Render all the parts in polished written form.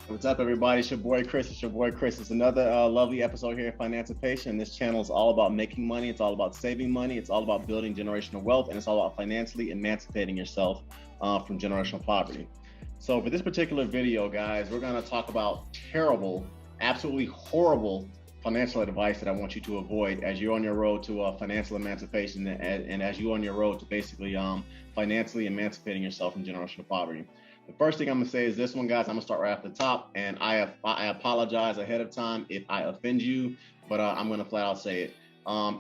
What's up, everybody? It's your boy Chris. It's another lovely episode here at Financipation. This channel is all about making money. It's all about saving money. It's all about building generational wealth, and it's all about financially emancipating yourself from generational poverty. So, for this particular video, guys, we're going to talk about terrible, absolutely horrible financial advice that I want you to avoid as you're on your road to financial emancipation and as you're on your road to basically financially emancipating yourself from generational poverty. The first thing I'm gonna say is this one, guys. I'm gonna start right off the top, and I apologize ahead of time if I offend you, but I'm gonna flat out say it.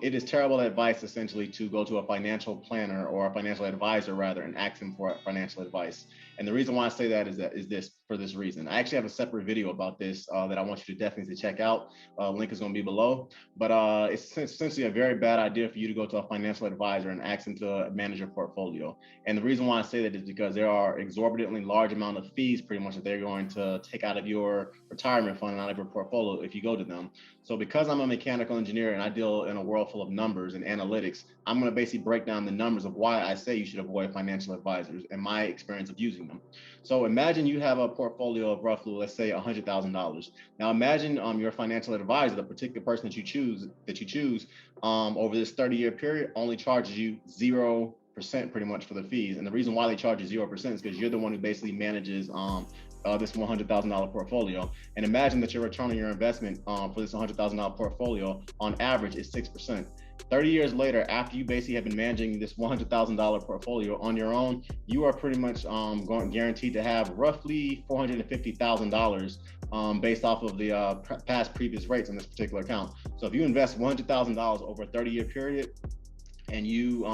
It is terrible advice, essentially, to go to a financial planner or a financial advisor, rather, and ask them for financial advice. And the reason why I say that is this for this reason. I actually have a separate video about this that I want you to definitely check out. Link is going to be below. But it's essentially a very bad idea for you to go to a financial advisor and ask them to manage your portfolio. And the reason why I say that is because there are exorbitantly large amount of fees, pretty much, that they're going to take out of your retirement fund and out of your portfolio if you go to them. So because I'm a mechanical engineer and I deal in a world full of numbers and analytics, I'm going to basically break down the numbers of why I say you should avoid financial advisors and my experience of using them. So imagine you have a portfolio of roughly, let's say, $100,000. Now imagine your financial advisor, the particular person that you choose over this 30-year period, only charges you 0% pretty much for the fees. And the reason why they charge you 0% is because you're the one who basically manages this $100,000 portfolio. And imagine that your return on your investment for this $100,000 portfolio on average is 6%. 30 years later, after you basically have been managing this $100,000 portfolio on your own, you are pretty much guaranteed to have roughly $450,000 based off of the past previous rates on this particular account. So if you invest $100,000 over a 30-year period and you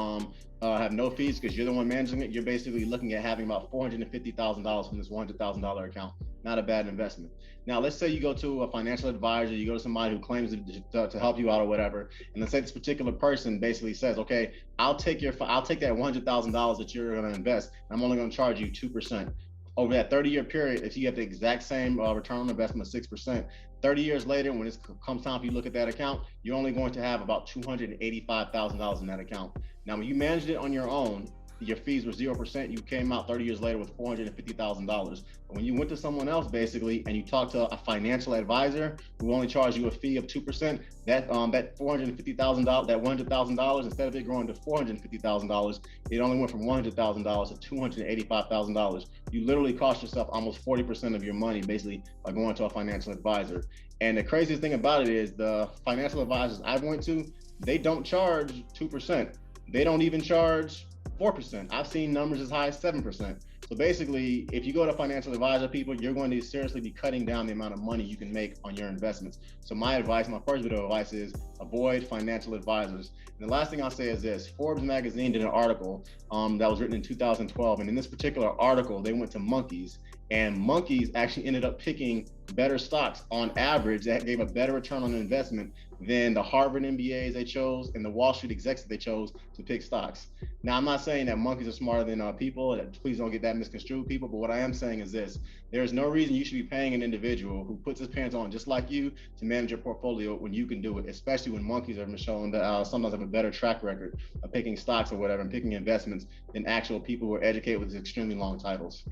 have no fees because you're the one managing it, you're basically looking at having about $450,000 from this $100,000 account. Not a bad investment. Now, let's say you go to a financial advisor, you go to somebody who claims to help you out or whatever, and let's say this particular person basically says, okay, I'll take that $100,000 that you're going to invest, and I'm only going to charge you 2%. Over that 30-year period, if you have the exact same return on investment of 6%, 30 years later, when it comes time for you to look at that account, you're only going to have about $285,000 in that account. Now, when you managed it on your own, your fees were 0%, you came out 30 years later with $450,000. But when you went to someone else, basically, and you talked to a financial advisor who only charged you a fee of 2%, that $450,000, that $100,000, instead of it growing to $450,000, it only went from $100,000 to $285,000. You literally cost yourself almost 40% of your money, basically, by going to a financial advisor. And the craziest thing about it is the financial advisors I went to, they don't charge 2%. They don't even charge 4%. I've seen numbers as high as 7%. So basically, if you go to financial advisor, people, you're going to seriously be cutting down the amount of money you can make on your investments. So my first bit of advice is avoid financial advisors. And the last thing I'll say is this: Forbes magazine did an article that was written in 2012. And in this particular article, they went to monkeys, and monkeys actually ended up picking better stocks on average that gave a better return on investment than the Harvard MBAs they chose and the Wall Street execs that they chose to pick stocks. Now, I'm not saying that monkeys are smarter than people. Please don't get that misconstrued, people. But what I am saying is this: there's no reason you should be paying an individual who puts his pants on just like you to manage your portfolio when you can do it, especially when monkeys are shown that sometimes have a better track record of picking stocks or whatever and picking investments than actual people who are educated with extremely long titles.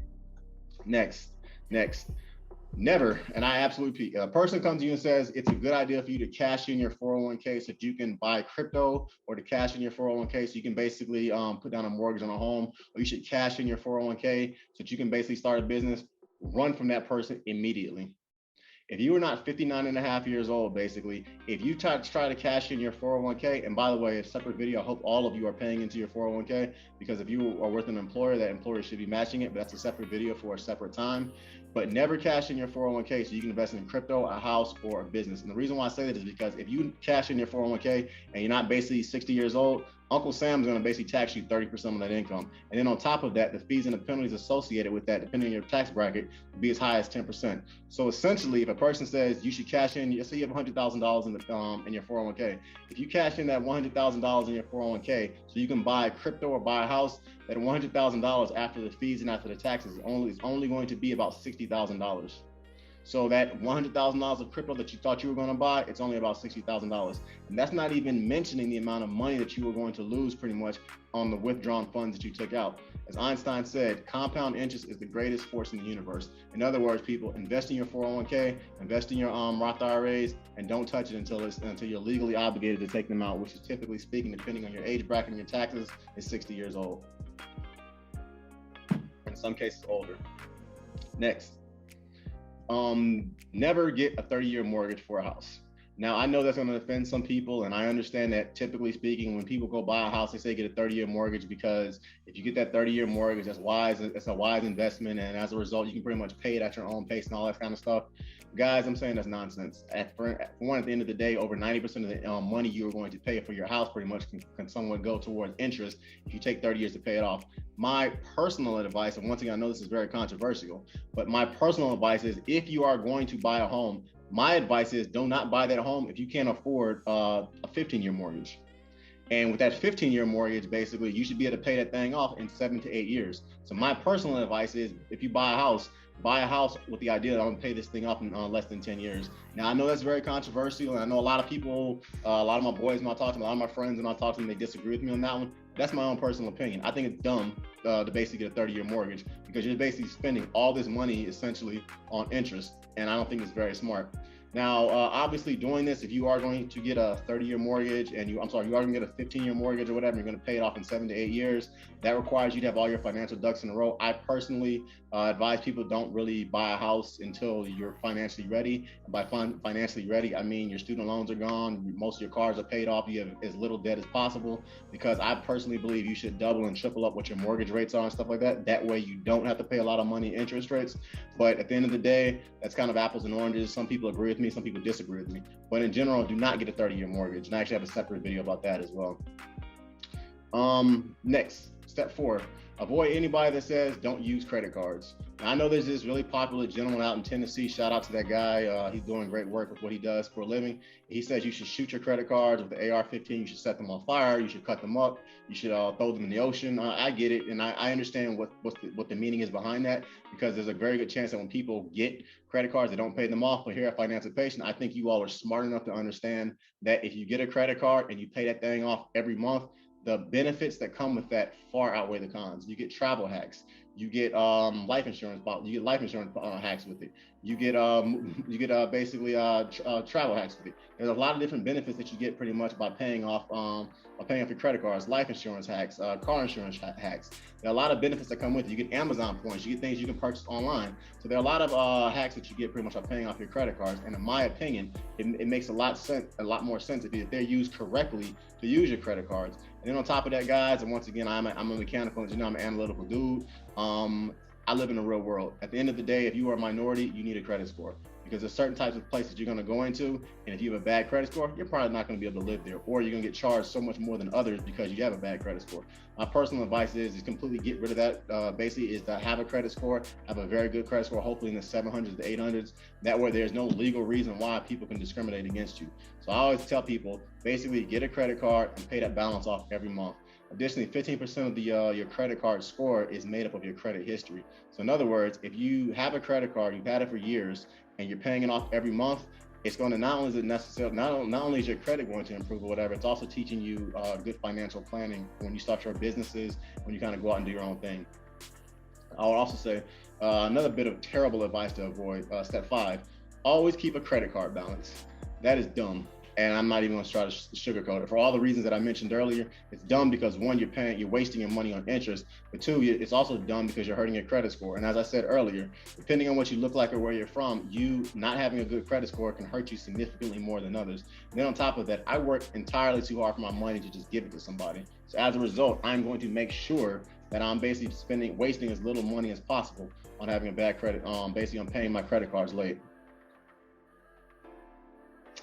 Next. Never, and I absolutely, a person comes to you and says it's a good idea for you to cash in your 401k so that you can buy crypto, or to cash in your 401k so you can basically put down a mortgage on a home, or you should cash in your 401k so that you can basically start a business. Run from that person immediately. If you are not 59 and a half years old, basically, if you try to cash in your 401k, and by the way, a separate video, I hope all of you are paying into your 401k, because if you are with an employer, that employer should be matching it, but that's a separate video for a separate time. But never cash in your 401k so you can invest in crypto, a house, or a business. And the reason why I say that is because if you cash in your 401k and you're not basically 60 years old, Uncle Sam's going to basically tax you 30% of that income. And then on top of that, the fees and the penalties associated with that, depending on your tax bracket, will be as high as 10%. So essentially, if a person says you should cash in, let's say you have $100,000 in your 401k. If you cash in that $100,000 in your 401k so you can buy crypto or buy a house, that $100,000 after the fees and after the taxes is only going to be about $60,000. So that $100,000 of crypto that you thought you were going to buy, it's only about $60,000. And that's not even mentioning the amount of money that you were going to lose pretty much on the withdrawn funds that you took out. As Einstein said, compound interest is the greatest force in the universe. In other words, people, invest in your 401k, invest in your Roth IRAs, and don't touch it until you're legally obligated to take them out, which is typically speaking, depending on your age bracket and your taxes, is 60 years old. In some cases, older. Next, never get a 30-year mortgage for a house. Now, I know that's going to offend some people, and I understand that typically speaking, when people go buy a house, they say get a 30-year mortgage because if you get that 30-year mortgage, that's wise. It's a wise investment, and as a result, you can pretty much pay it at your own pace and all that kind of stuff. Guys, I'm saying that's nonsense. For one, at the end of the day, over 90% of the money you are going to pay for your house pretty much can somewhat go towards interest if you take 30 years to pay it off. My personal advice, and once again, I know this is very controversial, but my personal advice is if you are going to buy a home, my advice is do not buy that home if you can't afford a 15-year mortgage. And with that 15-year mortgage, basically, you should be able to pay that thing off in 7 to 8 years. So my personal advice is if you buy a house with the idea that I'm gonna pay this thing off in less than 10 years. Now, I know that's very controversial, and I know a lot of people, a lot of my boys when I talk to them, a lot of my friends when I talk to them, they disagree with me on that one. That's my own personal opinion. I think it's dumb to basically get a 30-year mortgage because you're basically spending all this money essentially on interest, and I don't think it's very smart. Now, obviously doing this, if you are going to get a 30-year mortgage and you are going to get a 15-year mortgage or whatever, you're going to pay it off in 7 to 8 years. That requires you to have all your financial ducks in a row. I personally advise people don't really buy a house until you're financially ready. And by financially ready, I mean your student loans are gone, most of your cars are paid off, you have as little debt as possible, because I personally believe you should double and triple up what your mortgage rates are and stuff like that. That way you don't have to pay a lot of money in interest rates. But at the end of the day, that's kind of apples and oranges. Some people agree with me, some people disagree with me. But in general, do not get a 30-year mortgage. And I actually have a separate video about that as well. Next, step 4, avoid anybody that says don't use credit cards. Now, I know there's this really popular gentleman out in Tennessee. Shout out to that guy. He's doing great work with what he does for a living. He says you should shoot your credit cards with the AR-15. You should set them on fire. You should cut them up. You should throw them in the ocean. I get it, and I understand what the meaning is behind that, because there's a very good chance that when people get credit cards, they don't pay them off. But here at Financial Patient, I think you all are smart enough to understand that if you get a credit card and you pay that thing off every month, the benefits that come with that far outweigh the cons. You get travel hacks. You get life insurance. You get life insurance hacks with it. You get basically travel hacks with it. There's a lot of different benefits that you get pretty much by paying off your credit cards, life insurance hacks, car insurance hacks. There are a lot of benefits that come with it. You get Amazon points. You get things you can purchase online. So there are a lot of hacks that you get pretty much by paying off your credit cards. And in my opinion, it makes a lot more sense if they're used correctly to use your credit cards. And then on top of that, guys, and once again, I'm a mechanical engineer. I'm an analytical dude. I live in the real world. At the end of the day, if you are a minority, you need a credit score, because there's certain types of places you're going to go into, and if you have a bad credit score, you're probably not going to be able to live there, or you're going to get charged so much more than others because you have a bad credit score. My personal advice is completely get rid of that. Basically, is to have a credit score, have a very good credit score, hopefully in the 700s to 800s. That way, there's no legal reason why people can discriminate against you. So I always tell people, basically, get a credit card and pay that balance off every month. Additionally, 15% of your credit card score is made up of your credit history. So in other words, if you have a credit card, you've had it for years, and you're paying it off every month, it's going to not only is your credit going to improve or whatever, it's also teaching you good financial planning when you start your businesses, when you kind of go out and do your own thing. I would also say another bit of terrible advice to avoid, step 5, always keep a credit card balance. That is dumb. And I'm not even going to try to sugarcoat it. For all the reasons that I mentioned earlier, it's dumb because 1, you're wasting your money on interest, but 2, it's also dumb because you're hurting your credit score. And as I said earlier, depending on what you look like or where you're from, you not having a good credit score can hurt you significantly more than others. And then on top of that, I work entirely too hard for my money to just give it to somebody. So as a result, I'm going to make sure that I'm basically wasting as little money as possible on having a bad credit, basically on paying my credit cards late.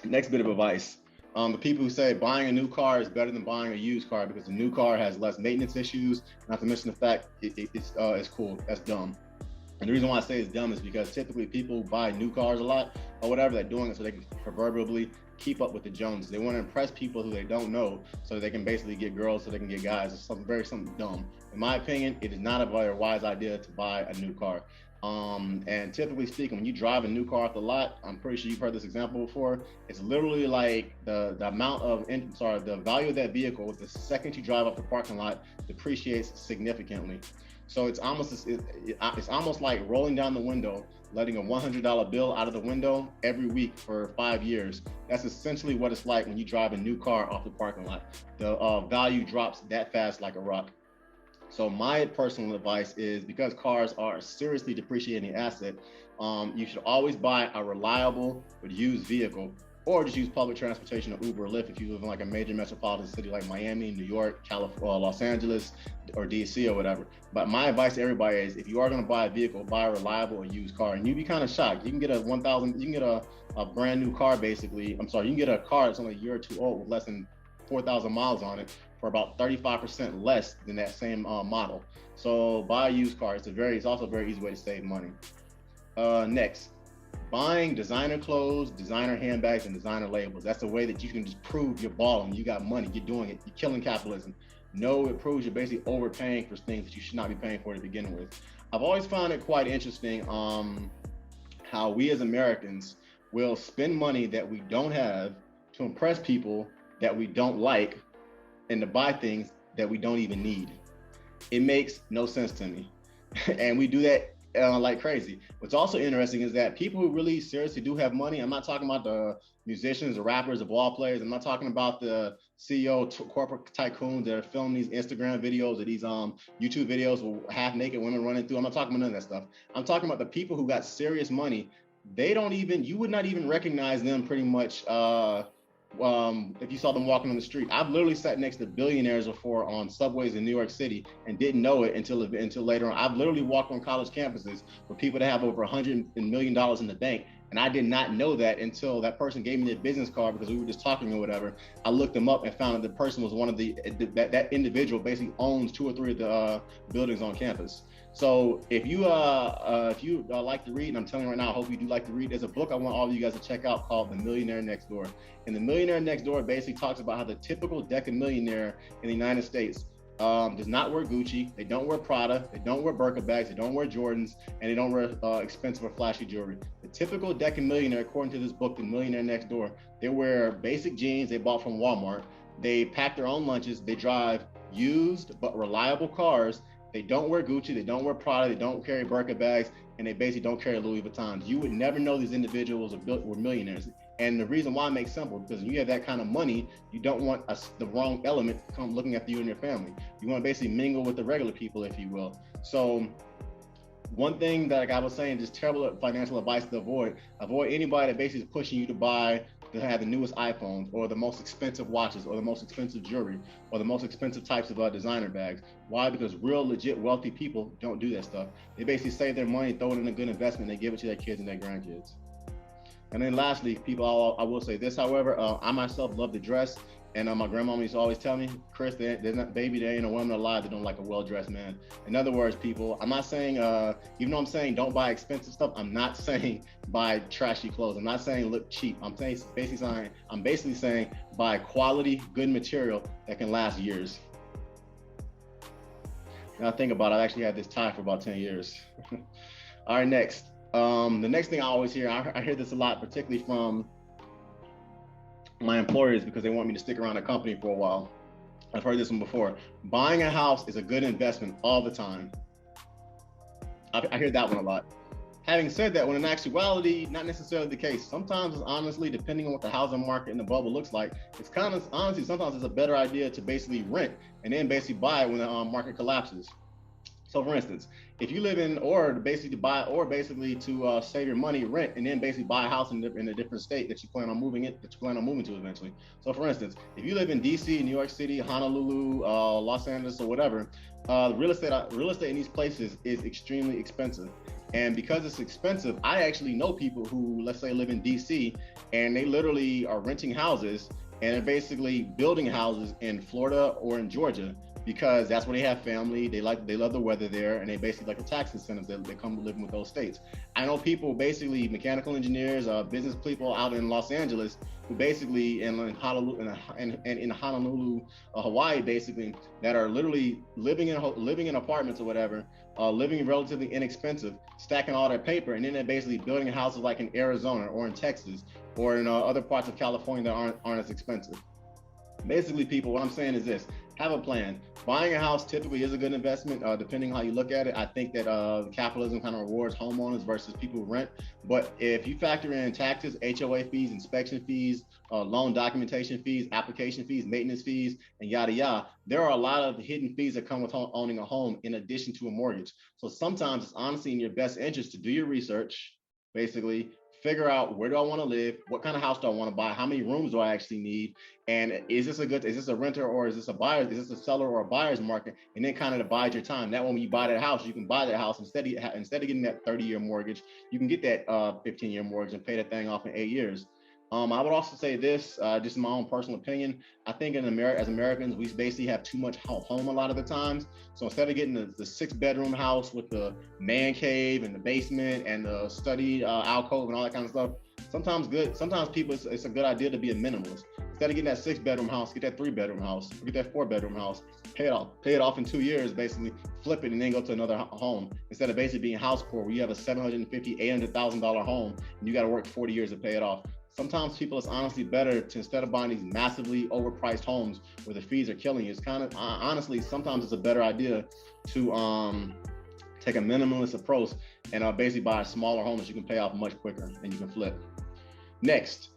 Next bit of advice. The people who say buying a new car is better than buying a used car because the new car has less maintenance issues, not to mention the fact it's cool. That's dumb. And the reason why I say it's dumb is because typically people buy new cars a lot or whatever, they're doing it so they can proverbially keep up with the Joneses. They want to impress people who they don't know so they can basically get girls, so they can get guys. It's something dumb. In my opinion, it is not a very wise idea to buy a new car. And typically speaking, when you drive a new car off the lot, I'm pretty sure you've heard this example before. It's literally like the amount of, the value of that vehicle, the second you drive off the parking lot, depreciates significantly. So it's almost like rolling down the window, letting a $100 bill out of the window every week for 5 years. That's essentially what it's like when you drive a new car off the parking lot. The value drops that fast like a rock. So my personal advice is, because cars are a seriously depreciating asset, you should always buy a reliable but used vehicle, or just use public transportation or Uber or Lyft if you live in like a major metropolitan city like Miami, New York, California, Los Angeles, or DC or whatever. But my advice to everybody is, if you are going to buy a vehicle, buy a reliable or used car, and you'd be kind of shocked. You can get a brand new car basically. You can get a car that's only a year or two old with less than 4,000 miles on it for about 35% less than that same model. So buy a used car. It's also a very easy way to save money. Next, buying designer clothes, designer handbags, and designer labels. That's a way that you can just prove you're balling. You got money. You're doing it. You're killing capitalism. No, it proves you're basically overpaying for things that you should not be paying for to begin with. I've always found it quite interesting how we as Americans will spend money that we don't have to impress people that we don't like, and to buy things that we don't even need. It makes no sense to me. And we do that like crazy. What's also interesting is that people who really seriously do have money, I'm not talking about the musicians, the rappers, the ball players. I'm not talking about the CEO corporate tycoons that are filming these Instagram videos or these YouTube videos with half naked women running through. I'm not talking about none of that stuff. I'm talking about the people who got serious money. You would not even recognize them pretty much if you saw them walking on the street. I've literally sat next to billionaires before on subways in New York City and didn't know it until later on. I've literally walked on college campuses with people that have over $100 million in the bank, and I did not know that until that person gave me their business card because we were just talking or whatever. I looked them up and found that the person was one of that individual basically owns 2 or 3 of the buildings on campus. So if you like to read, and I'm telling you right now, I hope you do like to read, there's a book I want all of you guys to check out called The Millionaire Next Door. And The Millionaire Next Door basically talks about how the typical decamillionaire in the United States does not wear Gucci, they don't wear Prada, they don't wear Birkin bags, they don't wear Jordans, and they don't wear expensive or flashy jewelry. The typical decamillionaire, according to this book, The Millionaire Next Door, they wear basic jeans they bought from Walmart, they pack their own lunches, they drive used but reliable cars, they don't wear Gucci, they don't wear Prada, they don't carry Birkin bags, and they basically don't carry Louis Vuittons. You would never know these individuals were millionaires. And the reason why it makes simple, because when you have that kind of money, you don't want the wrong element to come looking after you and your family. You want to basically mingle with the regular people, if you will. So one thing that, like I was saying, just terrible financial advice to avoid anybody that basically is pushing you to have the newest iPhones or the most expensive watches or the most expensive jewelry or the most expensive types of designer bags. Why? Because real legit wealthy people don't do that stuff. They basically save their money, throw it in a good investment, and they give it to their kids and their grandkids. And then lastly, people, I will say this, however, I myself love to dress. And my grandmama used to always tell me, Chris, there ain't a woman alive that don't like a well-dressed man. In other words, people, I'm not saying, even though I'm saying don't buy expensive stuff, I'm not saying buy trashy clothes. I'm not saying look cheap. I'm basically saying buy quality, good material that can last years. Now think about it, I actually had this tie for about 10 years. All right, next. The next thing I always hear, I hear this a lot, particularly from my employers, because they want me to stick around a company for a while. I've heard this one before. Buying a house is a good investment all the time. I hear that one a lot. Having said that, when in actuality, not necessarily the case. Sometimes, honestly, depending on what the housing market and the bubble looks like, it's kind of, honestly, sometimes it's a better idea to basically rent and then basically buy it when the market collapses. So for instance, if you live in, or basically to save your money, rent, and then basically buy a house in a different state that you plan on moving to eventually. So for instance, if you live in DC, New York City, Honolulu, Los Angeles, or whatever, real estate in these places is extremely expensive. And because it's expensive, I actually know people who, let's say, live in DC, and they literally are renting houses and they're basically building houses in Florida or in Georgia, because that's where they have family, they love the weather there, and they basically like the tax incentives that they come to living with those states. I know people, basically mechanical engineers, business people out in Los Angeles, who basically in Honolulu, in Honolulu, Hawaii, basically, that are literally living in apartments or whatever, living relatively inexpensive, stacking all their paper, and then they're basically building houses like in Arizona or in Texas or in other parts of California that aren't as expensive. Basically, people, what I'm saying is this: have a plan. Buying a house typically is a good investment, depending how you look at it. I think that capitalism kind of rewards homeowners versus people who rent. But if you factor in taxes, HOA fees, inspection fees, loan documentation fees, application fees, maintenance fees, and yada yada, there are a lot of hidden fees that come with owning a home in addition to a mortgage. So sometimes it's honestly in your best interest to do your research, basically figure out, where do I want to live, what kind of house do I want to buy, how many rooms do I actually need, and is this a renter or is this a buyer, is this a seller or a buyer's market, and then kind of divide your time. That way, when you buy that house, you can buy that house instead of getting that 30-year mortgage, you can get that 15-year mortgage and pay that thing off in 8 years. I would also say this, just in my own personal opinion, I think in America, as Americans, we basically have too much home a lot of the times. So instead of getting the 6-bedroom house with the man cave and the basement and the study alcove and all that kind of stuff, sometimes people, it's a good idea to be a minimalist. Instead of getting that 6-bedroom house, get that 3-bedroom house, get that 4-bedroom house, pay it off in 2 years, basically flip it and then go to another home, instead of basically being house poor where you have a $750,000-$800,000 home and you got to work 40 years to pay it off. Sometimes people, it's honestly better to, instead of buying these massively overpriced homes where the fees are killing you, it's kind of honestly sometimes it's a better idea to take a minimalist approach and basically buy a smaller home that you can pay off much quicker and you can flip. Next,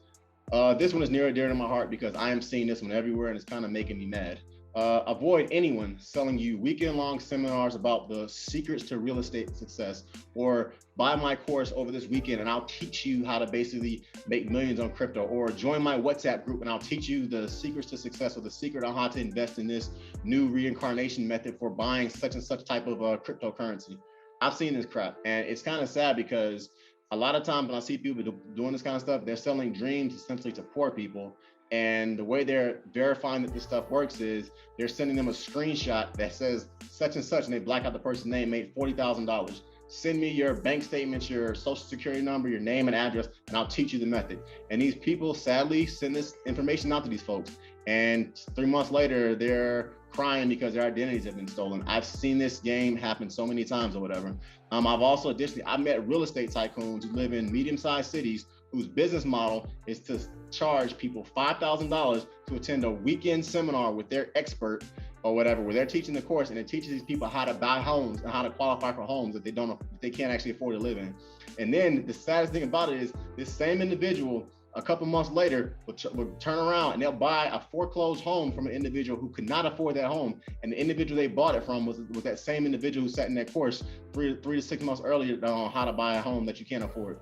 this one is near and dear to my heart because I am seeing this one everywhere and it's kind of making me mad. Avoid anyone selling you weekend-long seminars about the secrets to real estate success, or buy my course over this weekend and I'll teach you how to basically make millions on crypto, or join my WhatsApp group and I'll teach you the secrets to success, or the secret on how to invest in this new reincarnation method for buying such and such type of cryptocurrency. I've seen this crap and it's kind of sad because a lot of times when I see people doing this kind of stuff, they're selling dreams essentially to poor people. And the way they're verifying that this stuff works is they're sending them a screenshot that says such and such, and they black out the person's name, made $40,000. Send me your bank statements, your social security number, your name and address, and I'll teach you the method. And these people sadly send this information out to these folks. And 3 months later, they're crying because their identities have been stolen. I've seen this game happen so many times or whatever. I've also additionally, I met real estate tycoons who live in medium-sized cities whose business model is to charge people $5,000 to attend a weekend seminar with their expert or whatever, where they're teaching the course and it teaches these people how to buy homes and how to qualify for homes that they can't actually afford to live in. And then the saddest thing about it is this same individual a couple months later will turn around and they'll buy a foreclosed home from an individual who could not afford that home. And the individual they bought it from was that same individual who sat in that course three to 6 months earlier on how to buy a home that you can't afford.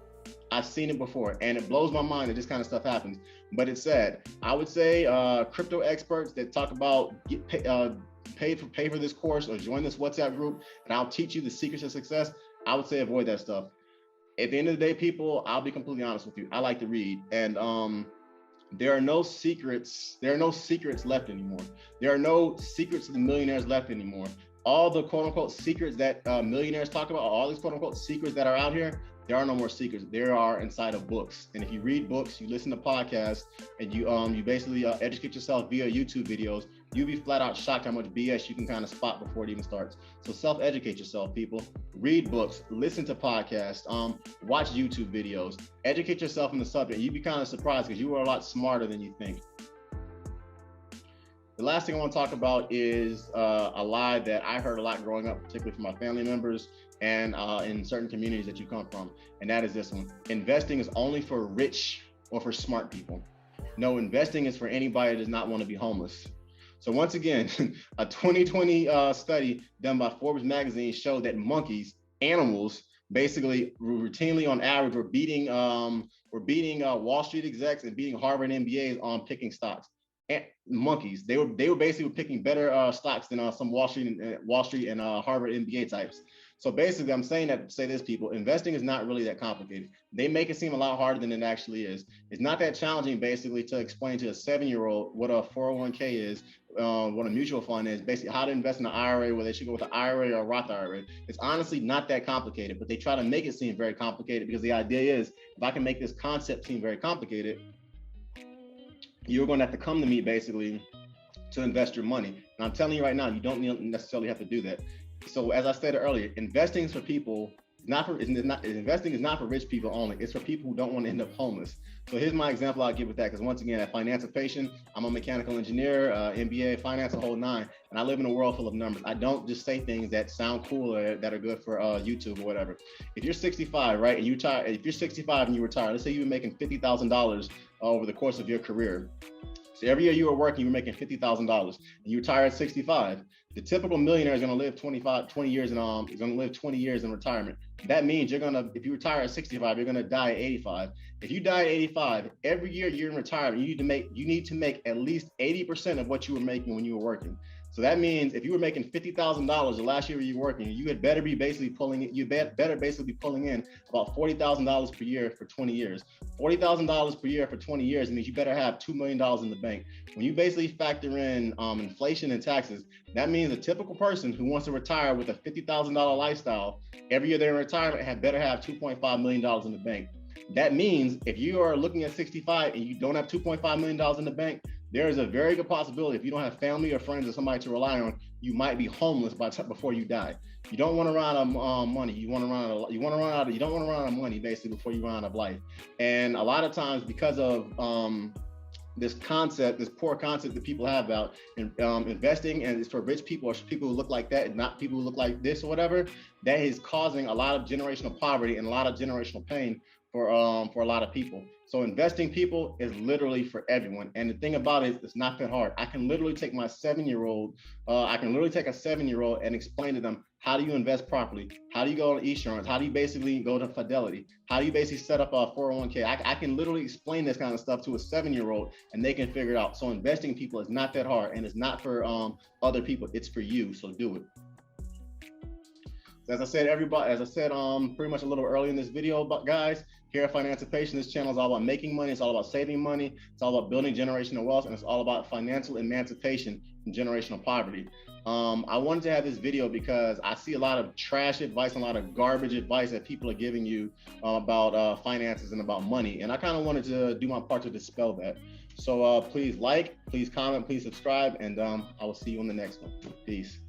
I've seen it before, and it blows my mind that this kind of stuff happens, but it's sad. I would say crypto experts that talk about pay for this course or join this WhatsApp group, and I'll teach you the secrets of success. I would say avoid that stuff. At the end of the day, people, I'll be completely honest with you. I like to read, and there are no secrets. There are no secrets left anymore. There are no secrets of the millionaires left anymore. All the quote unquote secrets that millionaires talk about, all these quote unquote secrets that are out here, there are no more secrets. There are inside of books. And if you read books, you listen to podcasts, and you basically educate yourself via YouTube videos, you'll be flat out shocked how much BS you can kind of spot before it even starts. So self-educate yourself, people. Read books, listen to podcasts, watch YouTube videos, educate yourself in the subject. You'd be kind of surprised because you are a lot smarter than you think. The last thing I want to talk about is a lie that I heard a lot growing up, particularly from my family members and in certain communities that you come from. And that is this one: investing is only for rich or for smart people. No, investing is for anybody that does not want to be homeless. So once again, a 2020 study done by Forbes magazine showed that monkeys, animals, basically routinely on average were beating Wall Street execs and beating Harvard MBAs on picking stocks. And monkeys, they were basically picking better stocks than some Wall Street and Harvard MBA types. So basically, I'm saying that to say this, people, investing is not really that complicated. They make it seem a lot harder than it actually is. It's not that challenging, basically, to explain to a 7-year-old what a 401k is, what a mutual fund is, basically how to invest in an IRA, whether they should go with an IRA or a Roth IRA. It's honestly not that complicated, but they try to make it seem very complicated because the idea is, if I can make this concept seem very complicated, you're going to have to come to me basically to invest your money. And I'm telling you right now, you don't necessarily have to do that. So as I said earlier, investing is for people. Investing is not for rich people only. It's for people who don't want to end up homeless. So here's my example I'll give with that. Because once again, at Financipation, I'm a mechanical engineer, MBA, finance, a whole nine, and I live in a world full of numbers. I don't just say things that sound cool or that are good for YouTube or whatever. If you're 65, right, and you retire, if you're 65 and you retire, let's say you've been making $50,000 over the course of your career. So every year you were working, you were making $50,000, and you retire at 65. The typical millionaire is going to live 20 years in retirement. That means if you retire at 65, you're going to die at 85. If you die at 85, every year you're in retirement, you need to make at least 80% of what you were making when you were working. So that means if you were making $50,000 the last year you were working, you had better be basically pulling in about $40,000 per year for 20 years. $40,000 per year for 20 years means you better have $2 million in the bank. When you basically factor in inflation and taxes, that means a typical person who wants to retire with a $50,000 lifestyle, every year they're in retirement had better have $2.5 million in the bank. That means if you are looking at 65 and you don't have $2.5 million in the bank, there is a very good possibility if you don't have family or friends or somebody to rely on, you might be homeless before you die. You don't want to run out of money. You don't want to run out of money basically before you run out of life. And a lot of times because of this poor concept that people have about investing, and it's for rich people or people who look like that and not people who look like this or whatever, that is causing a lot of generational poverty and a lot of generational pain for a lot of people. So investing, people, is literally for everyone. And the thing about it is, it's not that hard. I can literally take a 7-year-old and explain to them, how do you invest properly? How do you go on insurance? How do you basically go to Fidelity? How do you basically set up a 401k? I can literally explain this kind of stuff to a 7-year-old and they can figure it out. So investing, people, is not that hard, and it's not for other people. It's for you. So do it. As I said, pretty much a little early in this video, but guys, here at Financipation, this channel is all about making money. It's all about saving money. It's all about building generational wealth, and it's all about financial emancipation from generational poverty. I wanted to have this video because I see a lot of trash advice and a lot of garbage advice that people are giving you about finances and about money. And I kind of wanted to do my part to dispel that. So please like, please comment, please subscribe, and I will see you on the next one. Peace.